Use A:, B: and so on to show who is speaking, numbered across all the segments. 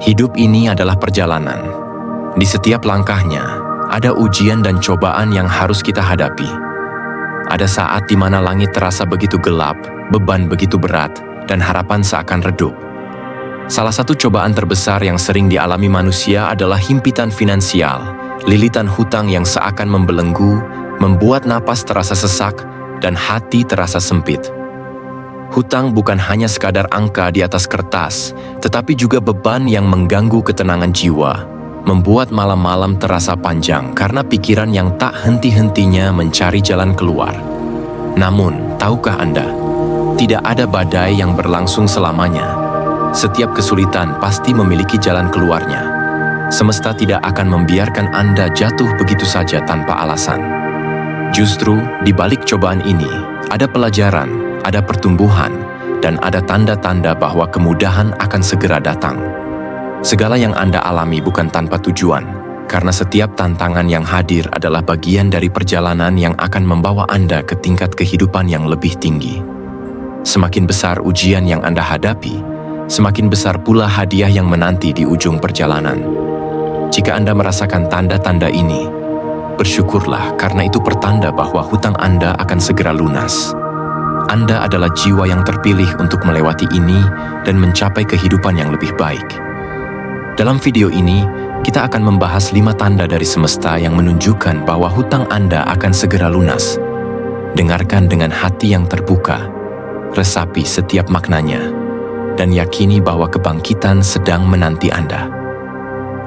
A: Hidup ini adalah perjalanan. Di setiap langkahnya, ada ujian dan cobaan yang harus kita hadapi. Ada saat di mana langit terasa begitu gelap, beban begitu berat, dan harapan seakan redup. Salah satu cobaan terbesar yang sering dialami manusia adalah himpitan finansial, lilitan hutang yang seakan membelenggu, membuat napas terasa sesak, dan hati terasa sempit. Hutang bukan hanya sekadar angka di atas kertas, tetapi juga beban yang mengganggu ketenangan jiwa, membuat malam-malam terasa panjang karena pikiran yang tak henti-hentinya mencari jalan keluar. Namun, tahukah Anda, tidak ada badai yang berlangsung selamanya. Setiap kesulitan pasti memiliki jalan keluarnya. Semesta tidak akan membiarkan Anda jatuh begitu saja tanpa alasan. Justru, di balik cobaan ini, ada pelajaran, ada pertumbuhan, dan ada tanda-tanda bahwa kemudahan akan segera datang. Segala yang Anda alami bukan tanpa tujuan, karena setiap tantangan yang hadir adalah bagian dari perjalanan yang akan membawa Anda ke tingkat kehidupan yang lebih tinggi. Semakin besar ujian yang Anda hadapi, semakin besar pula hadiah yang menanti di ujung perjalanan. Jika Anda merasakan tanda-tanda ini, bersyukurlah karena itu pertanda bahwa hutang Anda akan segera lunas. Anda adalah jiwa yang terpilih untuk melewati ini dan mencapai kehidupan yang lebih baik. Dalam video ini, kita akan membahas 5 tanda dari semesta yang menunjukkan bahwa hutang Anda akan segera lunas. Dengarkan dengan hati yang terbuka, resapi setiap maknanya, dan yakini bahwa kebangkitan sedang menanti Anda.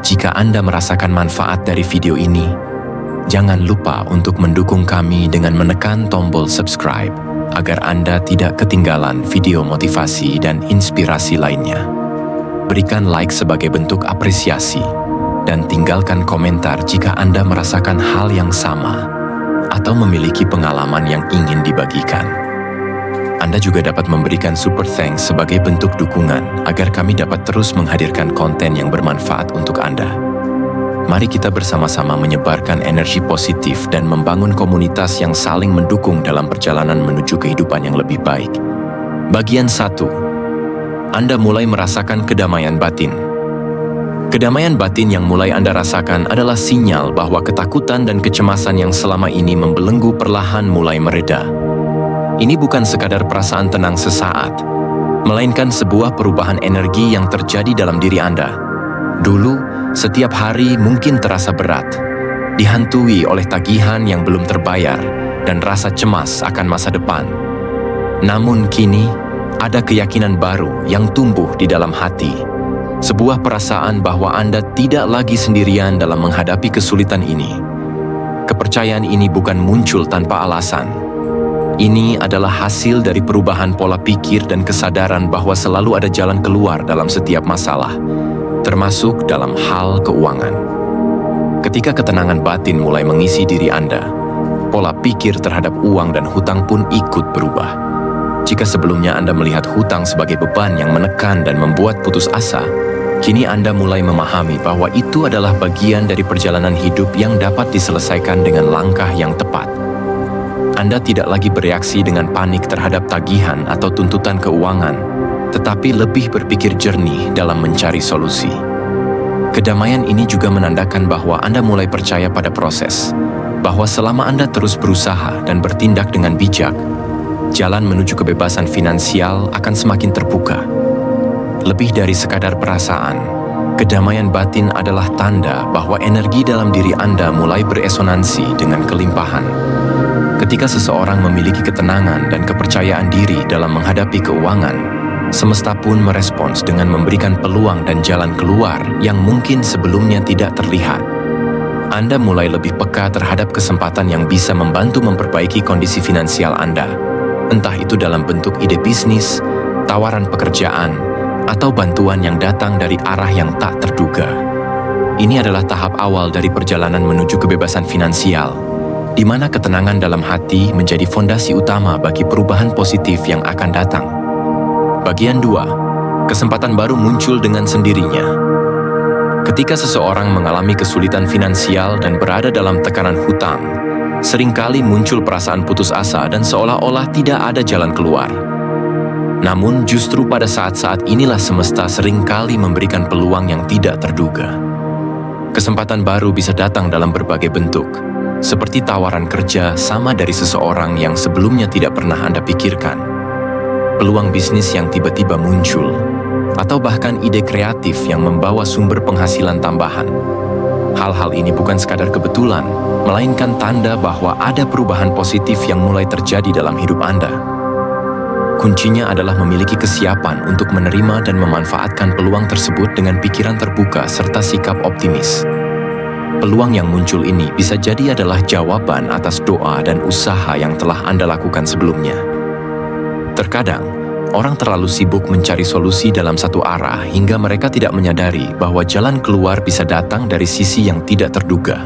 A: Jika Anda merasakan manfaat dari video ini, jangan lupa untuk mendukung kami dengan menekan tombol subscribe, agar Anda tidak ketinggalan video motivasi dan inspirasi lainnya. Berikan like sebagai bentuk apresiasi, dan tinggalkan komentar jika Anda merasakan hal yang sama atau memiliki pengalaman yang ingin dibagikan. Anda juga dapat memberikan super thanks sebagai bentuk dukungan agar kami dapat terus menghadirkan konten yang bermanfaat untuk Anda. Mari kita bersama-sama menyebarkan energi positif dan membangun komunitas yang saling mendukung dalam perjalanan menuju kehidupan yang lebih baik. Bagian 1. Anda mulai merasakan kedamaian batin. Kedamaian batin yang mulai Anda rasakan adalah sinyal bahwa ketakutan dan kecemasan yang selama ini membelenggu perlahan mulai mereda. Ini bukan sekadar perasaan tenang sesaat, melainkan sebuah perubahan energi yang terjadi dalam diri Anda. Dulu, setiap hari mungkin terasa berat, dihantui oleh tagihan yang belum terbayar dan rasa cemas akan masa depan. Namun kini, ada keyakinan baru yang tumbuh di dalam hati. Sebuah perasaan bahwa Anda tidak lagi sendirian dalam menghadapi kesulitan ini. Kepercayaan ini bukan muncul tanpa alasan. Ini adalah hasil dari perubahan pola pikir dan kesadaran bahwa selalu ada jalan keluar dalam setiap masalah, termasuk dalam hal keuangan. Ketika ketenangan batin mulai mengisi diri Anda, pola pikir terhadap uang dan hutang pun ikut berubah. Jika sebelumnya Anda melihat hutang sebagai beban yang menekan dan membuat putus asa, kini Anda mulai memahami bahwa itu adalah bagian dari perjalanan hidup yang dapat diselesaikan dengan langkah yang tepat. Anda tidak lagi bereaksi dengan panik terhadap tagihan atau tuntutan keuangan, tetapi lebih berpikir jernih dalam mencari solusi. Kedamaian ini juga menandakan bahwa Anda mulai percaya pada proses, bahwa selama Anda terus berusaha dan bertindak dengan bijak, jalan menuju kebebasan finansial akan semakin terbuka. Lebih dari sekadar perasaan, kedamaian batin adalah tanda bahwa energi dalam diri Anda mulai beresonansi dengan kelimpahan. Ketika seseorang memiliki ketenangan dan kepercayaan diri dalam menghadapi keuangan, semesta pun merespons dengan memberikan peluang dan jalan keluar yang mungkin sebelumnya tidak terlihat. Anda mulai lebih peka terhadap kesempatan yang bisa membantu memperbaiki kondisi finansial Anda, entah itu dalam bentuk ide bisnis, tawaran pekerjaan, atau bantuan yang datang dari arah yang tak terduga. Ini adalah tahap awal dari perjalanan menuju kebebasan finansial, di mana ketenangan dalam hati menjadi fondasi utama bagi perubahan positif yang akan datang. Bagian 2. Kesempatan baru muncul dengan sendirinya. Ketika seseorang mengalami kesulitan finansial dan berada dalam tekanan hutang, seringkali muncul perasaan putus asa dan seolah-olah tidak ada jalan keluar. Namun justru pada saat-saat inilah semesta seringkali memberikan peluang yang tidak terduga. Kesempatan baru bisa datang dalam berbagai bentuk, seperti tawaran kerja sama dari seseorang yang sebelumnya tidak pernah Anda pikirkan, peluang bisnis yang tiba-tiba muncul, atau bahkan ide kreatif yang membawa sumber penghasilan tambahan. Hal-hal ini bukan sekadar kebetulan, melainkan tanda bahwa ada perubahan positif yang mulai terjadi dalam hidup Anda. Kuncinya adalah memiliki kesiapan untuk menerima dan memanfaatkan peluang tersebut dengan pikiran terbuka serta sikap optimis. Peluang yang muncul ini bisa jadi adalah jawaban atas doa dan usaha yang telah Anda lakukan sebelumnya. Terkadang, orang terlalu sibuk mencari solusi dalam satu arah hingga mereka tidak menyadari bahwa jalan keluar bisa datang dari sisi yang tidak terduga.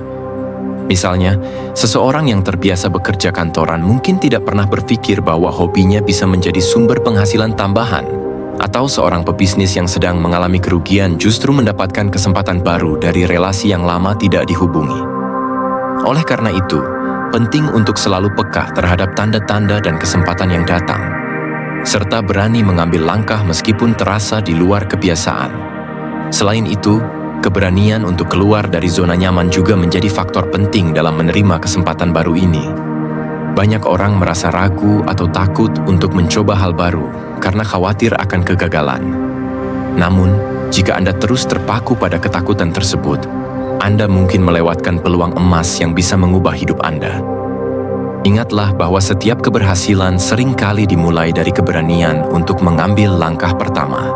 A: Misalnya, seseorang yang terbiasa bekerja kantoran mungkin tidak pernah berpikir bahwa hobinya bisa menjadi sumber penghasilan tambahan, atau seorang pebisnis yang sedang mengalami kerugian justru mendapatkan kesempatan baru dari relasi yang lama tidak dihubungi. Oleh karena itu, penting untuk selalu peka terhadap tanda-tanda dan kesempatan yang datang, serta berani mengambil langkah meskipun terasa di luar kebiasaan. Selain itu, keberanian untuk keluar dari zona nyaman juga menjadi faktor penting dalam menerima kesempatan baru ini. Banyak orang merasa ragu atau takut untuk mencoba hal baru karena khawatir akan kegagalan. Namun, jika Anda terus terpaku pada ketakutan tersebut, Anda mungkin melewatkan peluang emas yang bisa mengubah hidup Anda. Ingatlah bahwa setiap keberhasilan seringkali dimulai dari keberanian untuk mengambil langkah pertama.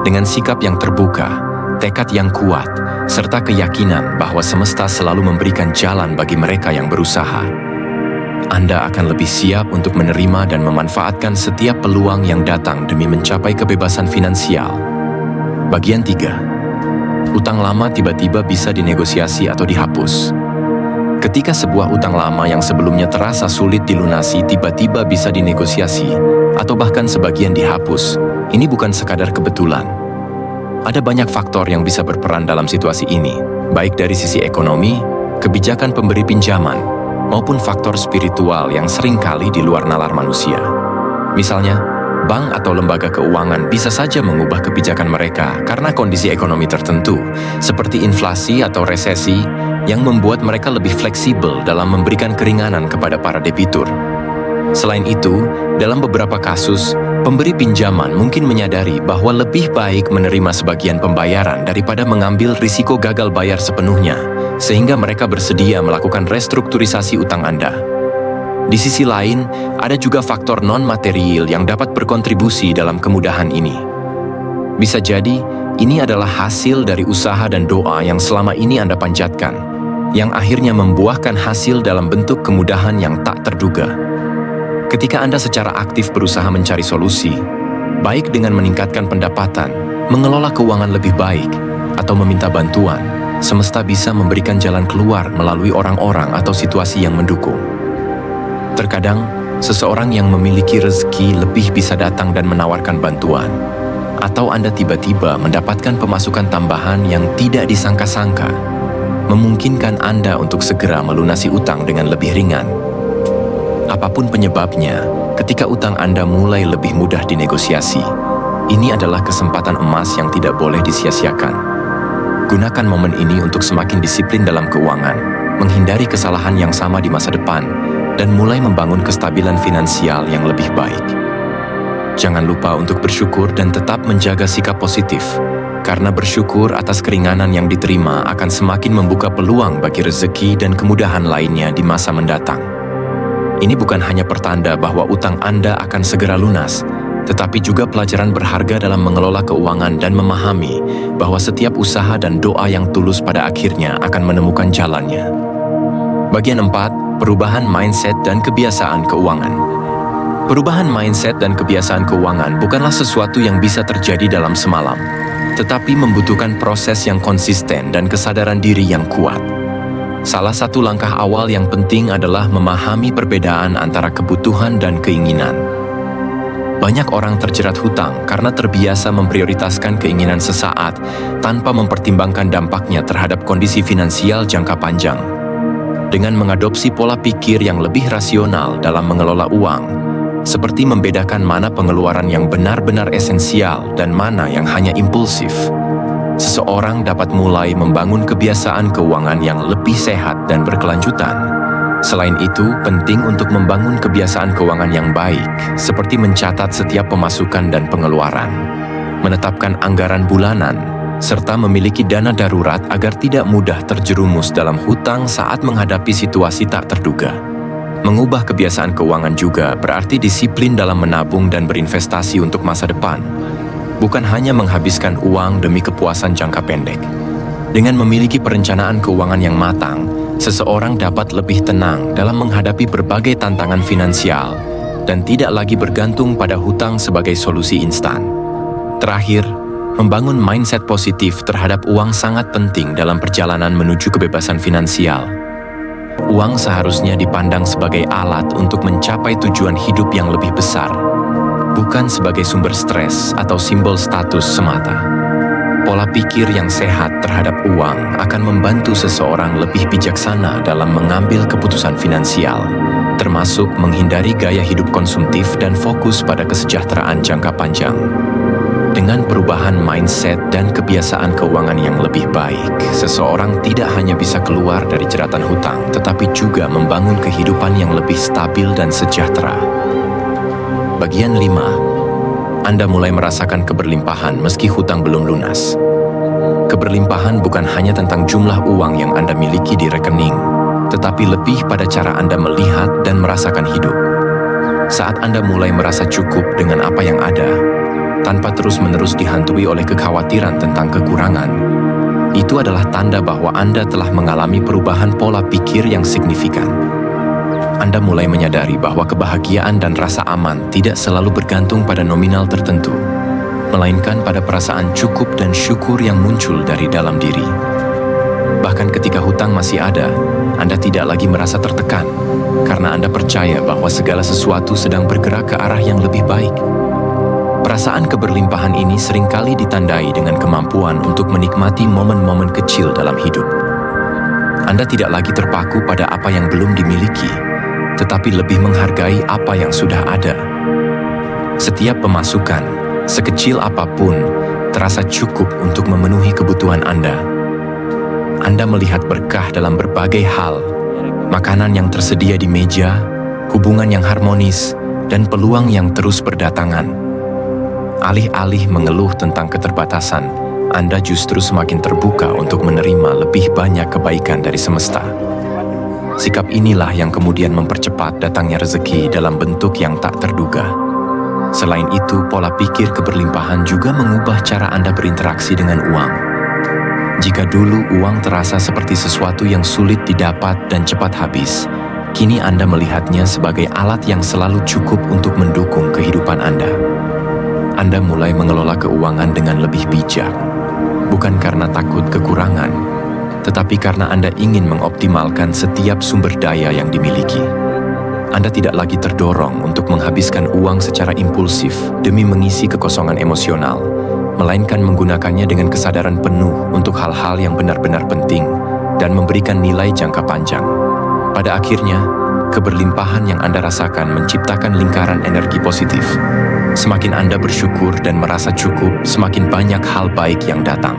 A: Dengan sikap yang terbuka, tekad yang kuat, serta keyakinan bahwa semesta selalu memberikan jalan bagi mereka yang berusaha, Anda akan lebih siap untuk menerima dan memanfaatkan setiap peluang yang datang demi mencapai kebebasan finansial. Bagian 3. Utang lama tiba-tiba bisa dinegosiasi atau dihapus. Ketika sebuah utang lama yang sebelumnya terasa sulit dilunasi tiba-tiba bisa dinegosiasi, atau bahkan sebagian dihapus, ini bukan sekadar kebetulan. Ada banyak faktor yang bisa berperan dalam situasi ini, baik dari sisi ekonomi, kebijakan pemberi pinjaman, maupun faktor spiritual yang seringkali di luar nalar manusia. Misalnya, bank atau lembaga keuangan bisa saja mengubah kebijakan mereka karena kondisi ekonomi tertentu, seperti inflasi atau resesi, yang membuat mereka lebih fleksibel dalam memberikan keringanan kepada para debitur. Selain itu, dalam beberapa kasus, pemberi pinjaman mungkin menyadari bahwa lebih baik menerima sebagian pembayaran daripada mengambil risiko gagal bayar sepenuhnya, sehingga mereka bersedia melakukan restrukturisasi utang Anda. Di sisi lain, ada juga faktor non-material yang dapat berkontribusi dalam kemudahan ini. Bisa jadi, ini adalah hasil dari usaha dan doa yang selama ini Anda panjatkan, yang akhirnya membuahkan hasil dalam bentuk kemudahan yang tak terduga. Ketika Anda secara aktif berusaha mencari solusi, baik dengan meningkatkan pendapatan, mengelola keuangan lebih baik, atau meminta bantuan, semesta bisa memberikan jalan keluar melalui orang-orang atau situasi yang mendukung. Terkadang, seseorang yang memiliki rezeki lebih bisa datang dan menawarkan bantuan, atau Anda tiba-tiba mendapatkan pemasukan tambahan yang tidak disangka-sangka, memungkinkan Anda untuk segera melunasi utang dengan lebih ringan. Apapun penyebabnya, ketika utang Anda mulai lebih mudah dinegosiasi, ini adalah kesempatan emas yang tidak boleh disia-siakan. Gunakan momen ini untuk semakin disiplin dalam keuangan, menghindari kesalahan yang sama di masa depan, dan mulai membangun kestabilan finansial yang lebih baik. Jangan lupa untuk bersyukur dan tetap menjaga sikap positif, karena bersyukur atas keringanan yang diterima akan semakin membuka peluang bagi rezeki dan kemudahan lainnya di masa mendatang. Ini bukan hanya pertanda bahwa utang Anda akan segera lunas, tetapi juga pelajaran berharga dalam mengelola keuangan dan memahami bahwa setiap usaha dan doa yang tulus pada akhirnya akan menemukan jalannya. Bagian 4, perubahan mindset dan kebiasaan keuangan. Perubahan mindset dan kebiasaan keuangan bukanlah sesuatu yang bisa terjadi dalam semalam, tetapi membutuhkan proses yang konsisten dan kesadaran diri yang kuat. Salah satu langkah awal yang penting adalah memahami perbedaan antara kebutuhan dan keinginan. Banyak orang terjerat hutang karena terbiasa memprioritaskan keinginan sesaat tanpa mempertimbangkan dampaknya terhadap kondisi finansial jangka panjang. Dengan mengadopsi pola pikir yang lebih rasional dalam mengelola uang, seperti membedakan mana pengeluaran yang benar-benar esensial dan mana yang hanya impulsif. Seseorang dapat mulai membangun kebiasaan keuangan yang lebih sehat dan berkelanjutan. Selain itu, penting untuk membangun kebiasaan keuangan yang baik, seperti mencatat setiap pemasukan dan pengeluaran, menetapkan anggaran bulanan, serta memiliki dana darurat agar tidak mudah terjerumus dalam hutang saat menghadapi situasi tak terduga. Mengubah kebiasaan keuangan juga berarti disiplin dalam menabung dan berinvestasi untuk masa depan, bukan hanya menghabiskan uang demi kepuasan jangka pendek. Dengan memiliki perencanaan keuangan yang matang, seseorang dapat lebih tenang dalam menghadapi berbagai tantangan finansial dan tidak lagi bergantung pada hutang sebagai solusi instan. Terakhir, membangun mindset positif terhadap uang sangat penting dalam perjalanan menuju kebebasan finansial. Uang seharusnya dipandang sebagai alat untuk mencapai tujuan hidup yang lebih besar, bukan sebagai sumber stres atau simbol status semata. Pola pikir yang sehat terhadap uang akan membantu seseorang lebih bijaksana dalam mengambil keputusan finansial, termasuk menghindari gaya hidup konsumtif dan fokus pada kesejahteraan jangka panjang. Dengan perubahan mindset dan kebiasaan keuangan yang lebih baik, seseorang tidak hanya bisa keluar dari jeratan hutang, tetapi juga membangun kehidupan yang lebih stabil dan sejahtera. Bagian 5. Anda mulai merasakan keberlimpahan meski hutang belum lunas. Keberlimpahan bukan hanya tentang jumlah uang yang Anda miliki di rekening, tetapi lebih pada cara Anda melihat dan merasakan hidup. Saat Anda mulai merasa cukup dengan apa yang ada, tanpa terus-menerus dihantui oleh kekhawatiran tentang kekurangan, itu adalah tanda bahwa Anda telah mengalami perubahan pola pikir yang signifikan. Anda mulai menyadari bahwa kebahagiaan dan rasa aman tidak selalu bergantung pada nominal tertentu, melainkan pada perasaan cukup dan syukur yang muncul dari dalam diri. Bahkan ketika hutang masih ada, Anda tidak lagi merasa tertekan, karena Anda percaya bahwa segala sesuatu sedang bergerak ke arah yang lebih baik. Perasaan keberlimpahan ini seringkali ditandai dengan kemampuan untuk menikmati momen-momen kecil dalam hidup. Anda tidak lagi terpaku pada apa yang belum dimiliki, tetapi lebih menghargai apa yang sudah ada. Setiap pemasukan, sekecil apapun, terasa cukup untuk memenuhi kebutuhan Anda. Anda melihat berkah dalam berbagai hal, makanan yang tersedia di meja, hubungan yang harmonis, dan peluang yang terus berdatangan. Alih-alih mengeluh tentang keterbatasan, Anda justru semakin terbuka untuk menerima lebih banyak kebaikan dari semesta. Sikap inilah yang kemudian mempercepat datangnya rezeki dalam bentuk yang tak terduga. Selain itu, pola pikir keberlimpahan juga mengubah cara Anda berinteraksi dengan uang. Jika dulu uang terasa seperti sesuatu yang sulit didapat dan cepat habis, kini Anda melihatnya sebagai alat yang selalu cukup untuk mendukung kehidupan Anda. Anda mulai mengelola keuangan dengan lebih bijak, bukan karena takut kekurangan, tetapi karena Anda ingin mengoptimalkan setiap sumber daya yang dimiliki. Anda tidak lagi terdorong untuk menghabiskan uang secara impulsif demi mengisi kekosongan emosional, melainkan menggunakannya dengan kesadaran penuh untuk hal-hal yang benar-benar penting dan memberikan nilai jangka panjang. Pada akhirnya, keberlimpahan yang Anda rasakan menciptakan lingkaran energi positif. Semakin Anda bersyukur dan merasa cukup, semakin banyak hal baik yang datang.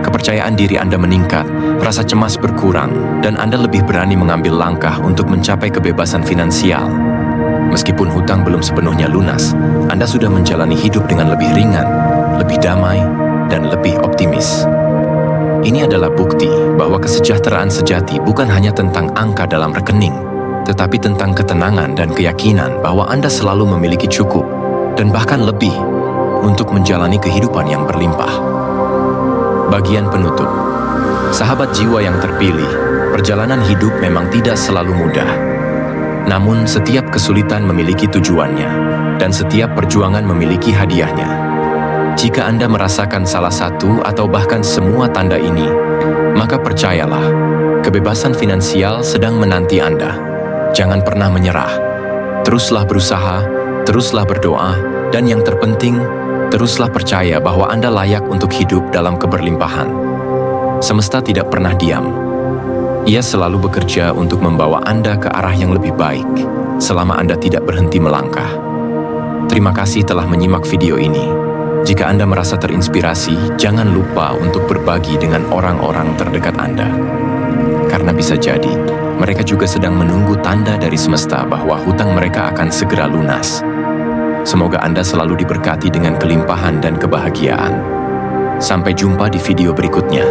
A: Kepercayaan diri Anda meningkat, rasa cemas berkurang, dan Anda lebih berani mengambil langkah untuk mencapai kebebasan finansial. Meskipun hutang belum sepenuhnya lunas, Anda sudah menjalani hidup dengan lebih ringan, lebih damai, dan lebih optimis. Ini adalah bukti bahwa kesejahteraan sejati bukan hanya tentang angka dalam rekening, tetapi tentang ketenangan dan keyakinan bahwa Anda selalu memiliki cukup, dan bahkan lebih, untuk menjalani kehidupan yang berlimpah. Bagian penutup. Sahabat jiwa yang terpilih, perjalanan hidup memang tidak selalu mudah. Namun setiap kesulitan memiliki tujuannya, dan setiap perjuangan memiliki hadiahnya. Jika Anda merasakan salah satu atau bahkan semua tanda ini, maka percayalah, kebebasan finansial sedang menanti Anda. Jangan pernah menyerah. Teruslah berusaha, teruslah berdoa, dan yang terpenting, teruslah percaya bahwa Anda layak untuk hidup dalam keberlimpahan. Semesta tidak pernah diam. Ia selalu bekerja untuk membawa Anda ke arah yang lebih baik, selama Anda tidak berhenti melangkah. Terima kasih telah menyimak video ini. Jika Anda merasa terinspirasi, jangan lupa untuk berbagi dengan orang-orang terdekat Anda. Karena bisa jadi, mereka juga sedang menunggu tanda dari semesta bahwa hutang mereka akan segera lunas. Semoga Anda selalu diberkati dengan kelimpahan dan kebahagiaan. Sampai jumpa di video berikutnya.